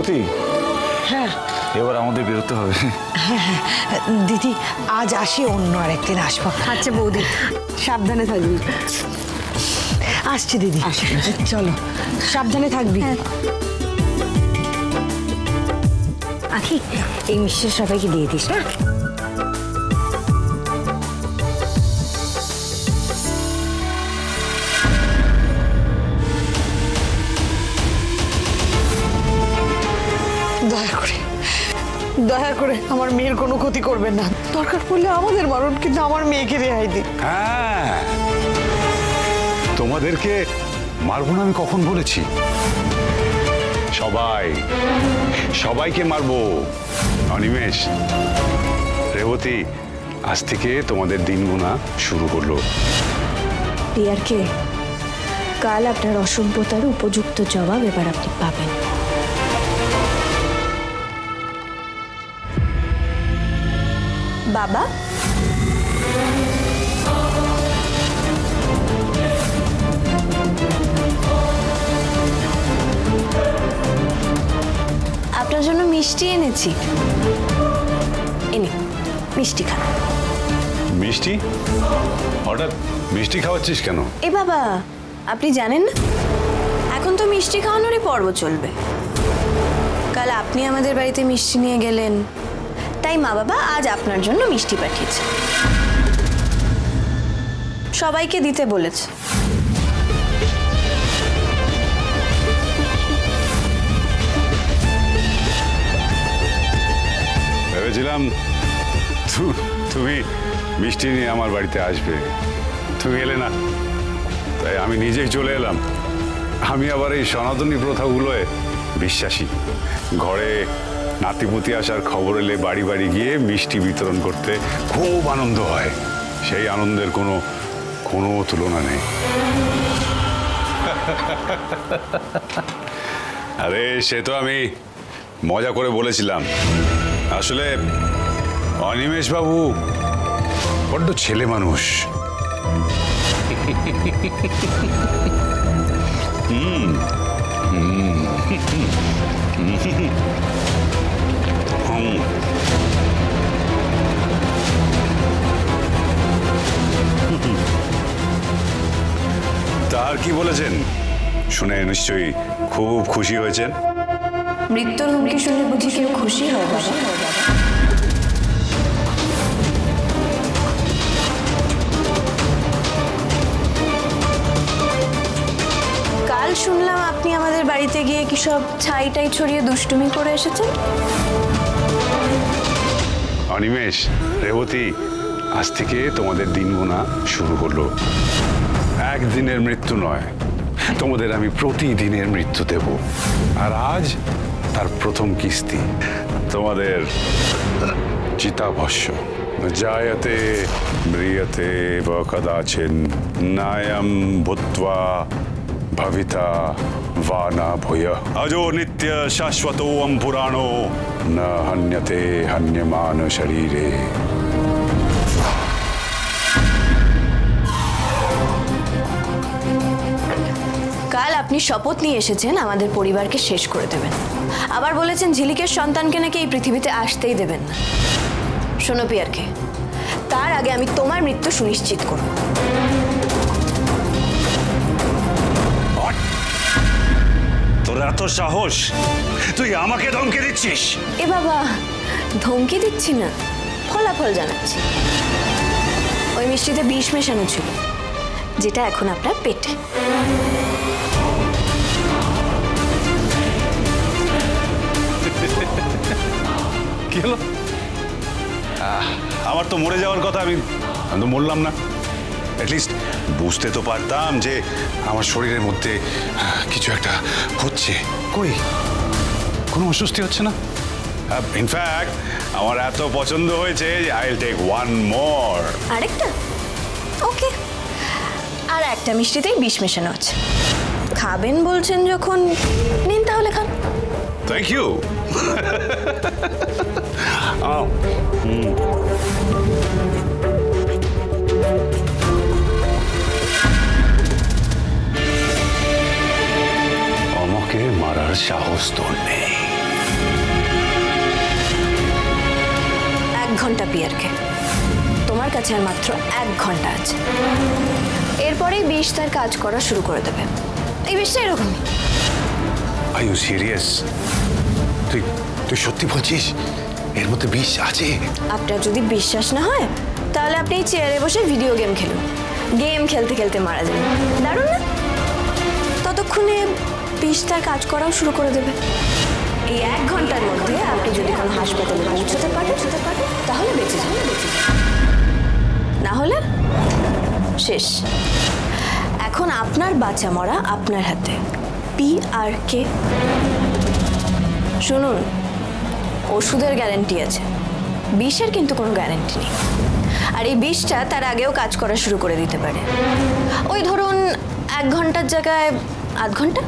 রেবতী, হ্যাঁ এবার আমাদের বেরোতে হবে। হ্যাঁ দিদি, আজ আসি, অন্য আরেকদিন আসবো। আচ্ছা বৌদি, সাবধানে থাকবি। আসছি দিদি, চলো, সাবধানে থাকবি। আখি, এই মিষ্টি সবাইকে দিয়ে দিস না। দয়া করে আমার মেয়ের কোনো ক্ষতি করবেন না। দরকার পড়লে আমাদের মারুন, কিন্তু আমার মেয়েকে রেহাই দিন। হ্যাঁ, তোমাদেরকে মারবো না আমি কখন বলেছি? সবাইকে মারবো। অনিমেষ, রেবতী, আজ থেকে তোমাদের দিন গোনা শুরু হলো। পিয়ারকে, কাল আপনার অসভ্যতার উপযুক্ত জবাব এবার আপনি পাবেন। বাবা, আপনার জন্য মিষ্টি এনেছি, এনে মিষ্টি খান। মিষ্টি? হঠাৎ মিষ্টি খাওয়াচ্ছিস কেন? এ বাবা, আপনি জানেন না এখন তো মিষ্টি খাওয়ানোরই পর্ব চলবে। কাল আপনি আমাদের বাড়িতে মিষ্টি নিয়ে গেলেন, তাই মা বাবা আজ আপনার জন্য মিষ্টি পাঠিয়েছে, সবাইকে দিতে বলেছে। ভেবেছিলাম তুমি মিষ্টি নিয়ে আমার বাড়িতে আসবে, তুমি এলে না, তাই আমি নিজেই চলে এলাম। আমি আবার এই সনাতনী প্রথাগুলোয় বিশ্বাসী। ঘরে নাতিপুতি আসার খবর এলে বাড়ি বাড়ি গিয়ে মিষ্টি বিতরণ করতে খুব আনন্দ হয়। সেই আনন্দের কোনো তুলনা নেই। আরে সে তো আমি মজা করে বলেছিলাম। আসলে অনিমেষ বাবু বড্ড ছেলে মানুষ। তার কি বলেছেন শুনে নিশ্চয়ই খুব খুশি হয়েছেন। মৃত্যুর হুমকি শুনে বুঝি কেউ খুশি হয় বাবা? কাল শুনলাম আপনি আমাদের বাড়িতে গিয়ে কি সব ছাইটাই ছড়িয়ে দুষ্টুমি করে এসেছেন। অনিমেষ, রেবতী, আজ থেকে তোমাদের দিন গোনা শুরু হলো। একদিনের মৃত্যু নয়, তোমাদের আমি প্রতিদিনের মৃত্যু দেব। আর আজ তার প্রথম কিস্তি, তোমাদের চিতাভস্য। জায়তে ম্রিয়তে বা কদাচিন নায়ম ভূত্বা ভবিতা বা না ভূয় অজো নিত্য শাশ্বতোম পুরাণো না হন্যতে হন্যমান শরীরে। কাল আপনি শপথ নিয়ে এসেছেন আমাদের পরিবারকে শেষ করে দেবেন, আবার বলেছেন ঝিলিকের সন্তানকে নাকি এই পৃথিবীতে আসতেই দেবেন না। শোনো পিয়ারকে, তার আগে আমি তোমার মৃত্যু সুনিশ্চিত করব। তোর এত সাহস, তুই আমাকে ধমকি দিচ্ছিস? এ বাবা, ধমকি দিচ্ছি না, ফলাফল জানাচ্ছি। ওই মিষ্টিতে বিষ মেশানো ছিল, যেটা এখন আপনার পেটে। কি হলো? আমার তো মরে যাওয়ার কথা, আমি তো মরলাম না। অ্যাটলিস্ট বুঝতে তো পারতাম যে আমার শরীরের মধ্যে কিছু একটা হচ্ছে। কই কোনো অস্বস্তি হচ্ছে না। ইনফ্যাক্ট আমার এত পছন্দ হয়েছে যে I will take one more. আরেকটা? ওকে, আর একটা মিষ্টিতেই বিষ মেশানো আছে। খাবেন বলছেন যখন, নিন তাহলে খান। Thank you. আমাকে মারার সাহস তোর নেই। এক ঘন্টা পিয়ারকে, তোমার কাছে আর মাত্র 1 ঘন্টা আছে। এরপরেই বিষ তার কাজ করা শুরু করে দেবে। এই বিষটা এরকমই। Are you serious? তুই তুই সত্যি বলছিস এর মধ্যে বিষ আছে? আপনার যদি বিশ্বাস না হয় তাহলে আপনি এই চেয়ারে বসে ভিডিও গেম খেলুন। গেম খেলতে খেলতে মারা যাবেন। দারুণ না? ততক্ষণে বিষ তার কাজ করাও শুরু করে দেবে। এই 1 ঘন্টার মধ্যে আপনি যদি কোনো হাসপাতালে পৌঁছতে পারেন তাহলে বেঁচে যাবেন, না হলে শেষ। এখন আপনার বাঁচা মরা আপনার হাতে। PRK। শুনুন, ওষুধের গ্যারান্টি আছে, বিষের কিন্তু কোনো গ্যারান্টি নেই। আর এই বিষটা তার আগেও কাজ করা শুরু করে দিতে পারে। ওই ধরুন 1 ঘন্টার জায়গায় 8 ঘন্টা।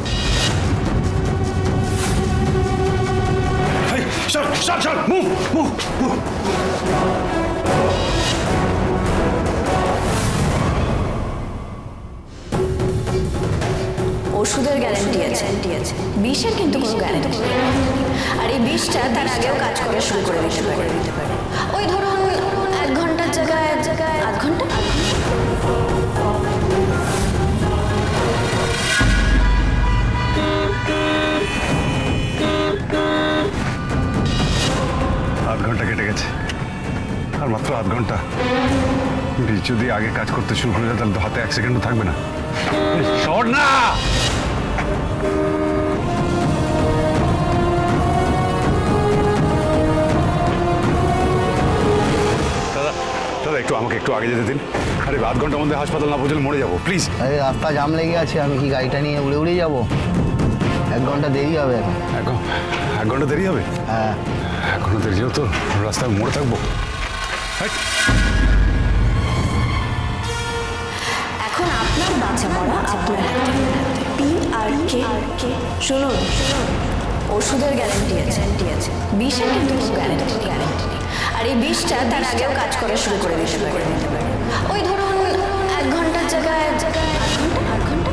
ওষুধের গ্যারান্টি আছে, বিষের কিন্তু কোনো গ্যারান্টি নেই। আর এই বিষটা তার আগেও কাজ করা শুরু করে দিতে পারে। ওই ধরুন 1 ঘন্টার জায়গায় 8 ঘন্টা। আধ ঘন্টা কেটে গেছে, আর মাত্র 8 ঘন্টা। বিষ যদি আগে কাজ করতে শুরু করে যায় তাহলে তো হাতে 1 সেকেন্ডও থাকবে না। শর্ট না। দাদা একটু আমাকে একটু আগে যেতে দিন। আরে 8 ঘন্টার মধ্যে হাসপাতাল না পৌঁছলে মরে যাবো, প্লিজ। আরে রাস্তা জাম লেগে আছে, আমি কি গাড়িটা নিয়ে উড়ে উড়ে যাবো? 1 ঘন্টা দেরি হবে এখন। 1 ঘন্টা দেরি হবে? হ্যাঁ। 1 ঘন্টা দেরি হলে তো রাস্তায় মরে থাকবো। এখন আপনার বাঁচা মরা আপনার হাতে। PRK। শুনুন, ওষুধের গ্যারান্টি আছে, বিষের কিন্তু কোনো গ্যারান্টি নেই। আর এই বিষটা তার আগেও কাজ করা শুরু করে দিতে পারে। ওই ধরুন 1 ঘন্টার জায়গায় 8 ঘন্টা।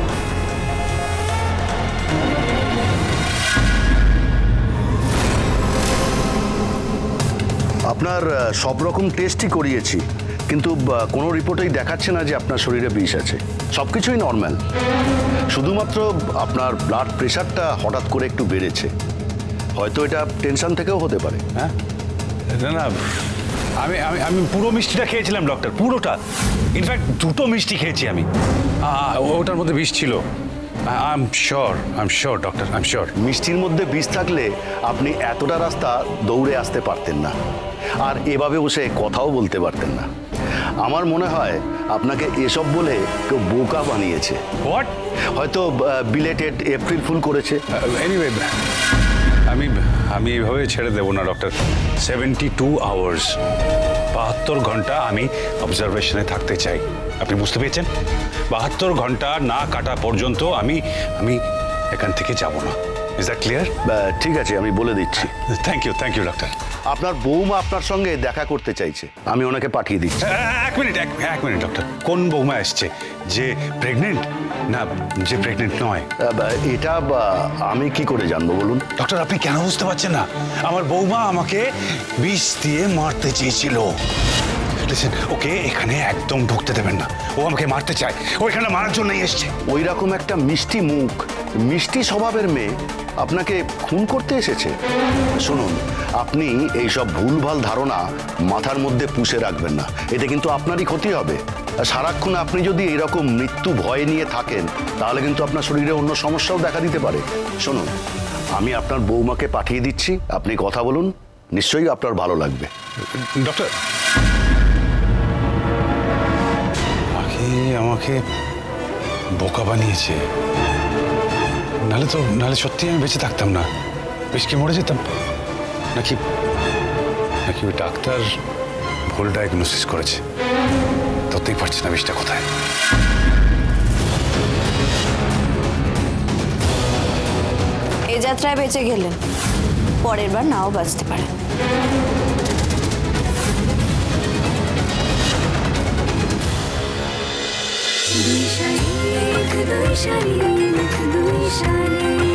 আপনার সব রকম টেস্টই করিয়েছি, কিন্তু কোনো রিপোর্টেই দেখাচ্ছে না যে আপনার শরীরে বিষ আছে। সব কিছুই নর্মাল, শুধুমাত্র আপনার ব্লাড প্রেশারটা হঠাৎ করে একটু বেড়েছে। হয়তো এটা টেনশন থেকেও হতে পারে। হ্যাঁ না না, আমি আমি আমি পুরো মিষ্টিটা খেয়েছিলাম ডক্টর, পুরোটা। ইনফ্যাক্ট 2টো মিষ্টি খেয়েছি আমি। ওটার মধ্যে বিষ ছিল। I am sure doctor, I am sure. মিষ্টির মধ্যে বিষ থাকলে আপনি এতটা রাস্তা দৌড়ে আসতে পারতেন না, আর এভাবে বসে কথাও বলতে পারতেন না। আমার মনে হয় আপনাকে এসব বলে কেউ বোকা বানিয়েছে। হোয়াট? হয়তো বিলেটেড এপ্রিল ফুল করেছে। এনিওয়ে, আমি এইভাবে ছেড়ে দেবো না ডক্টর। 72 আওয়ার্স, 72 ঘন্টা আমি অবজারভেশনে থাকতে চাই। আপনি বুঝতে পেরেছেন? 72 ঘন্টা না কাটা পর্যন্ত আমি এখান থেকে যাব না। Is that clear? ঠিক আছে, আমি বলে দিচ্ছি। Thank you doctor. আপনার বৌমা আপনার সঙ্গে দেখা করতে চাইছে, আমি ওনাকে পাঠিয়ে দিচ্ছি। এক মিনিট ডক্টর। কোন বৌমা এসছে? যে প্রেগনেন্ট না যে প্রেগনেন্ট নয়? এটা আমি কি করে জানবো বলুন? ডক্টর, আপনি কেন বুঝতে পারছেন না? আমার বৌমা আমাকে বিষ দিয়ে মারতে চেয়েছিল। লিসেন, ওকে এখানে একদম ঢুকতে দেবেন না। ও আমাকে মারতে চায়, ও এখানে মারার জন্যই এসছে। ওই রকম একটা মিষ্টি মুখ, মিষ্টি স্বভাবের মেয়ে আপনাকে খুন করতে এসেছে? শুনুন, আপনি এইসব ভুলভাল ধারণা মাথার মধ্যে পুষে রাখবেন না, এতে কিন্তু আপনারই ক্ষতি হবে। সারাক্ষণ আপনি যদি এইরকম মৃত্যু ভয় নিয়ে থাকেন তাহলে কিন্তু আপনার শরীরে অন্য সমস্যাও দেখা দিতে পারে। শুনুন, আমি আপনার বৌমাকে পাঠিয়ে দিচ্ছি, আপনি কথা বলুন, নিশ্চয়ই আপনার ভালো লাগবে। ডক্টর, আমাকে বোকা বানিয়েছে। নাহলে সত্যি আমি বেঁচে থাকতাম না। বেশ কি মরে যেতাম? নাকি ওই ডাক্তার ভুল ডায়াগনোসিস করেছে? ধরতেই পারছি না বিষটা কোথায়। এই যাত্রায় বেঁচে গেলেন, পরের বার নাও বাঁচতে পারে। দুই শালিক, দুই শালিক, দুই শালিক।